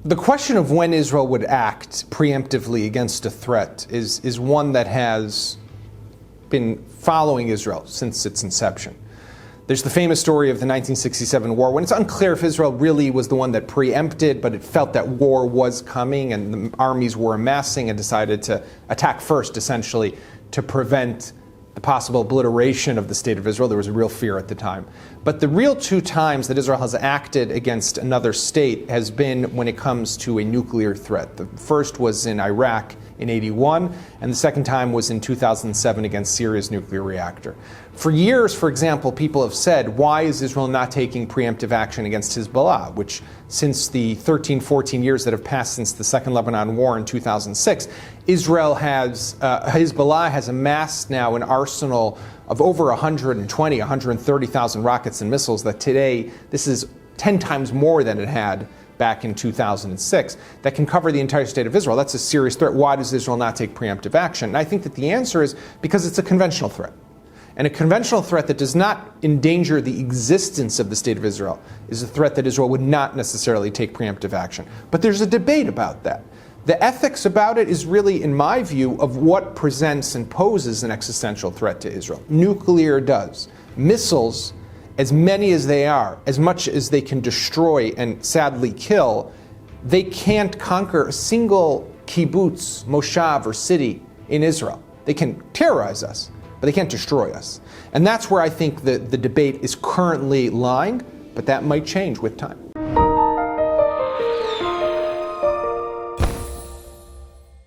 The question of when Israel would act preemptively against a threat is one that has been following Israel since its inception. There's the famous story of the 1967 war, when it's unclear if Israel really was the one that preempted, but it felt that war was coming and the armies were amassing and decided to attack first, essentially, to prevent the possible obliteration of the state of Israel. There was a real fear at the time. But the real two times that Israel has acted against another state has been when it comes to a nuclear threat. The first was in Iraq in '81, and the second time was in 2007 against Syria's nuclear reactor. For years, for example, people have said, why is Israel not taking preemptive action against Hezbollah, which since the 13, 14 years that have passed since the Second Lebanon War in 2006, Hezbollah has amassed now an arsenal of over 120, 130,000 rockets and missiles that today, this is 10 times more than it had back in 2006, that can cover the entire state of Israel. That's a serious threat. Why does Israel not take preemptive action? And I think that the answer is because it's a conventional threat. And a conventional threat that does not endanger the existence of the state of Israel is a threat that Israel would not necessarily take preemptive action. But there's a debate about that. The ethics about it is really, in my view, of what presents and poses an existential threat to Israel. Nuclear does. Missiles, as many as they are, as much as they can destroy and sadly kill, they can't conquer a single kibbutz, moshav, or city in Israel. They can terrorize us, but they can't destroy us. And that's where I think the debate is currently lying, but that might change with time.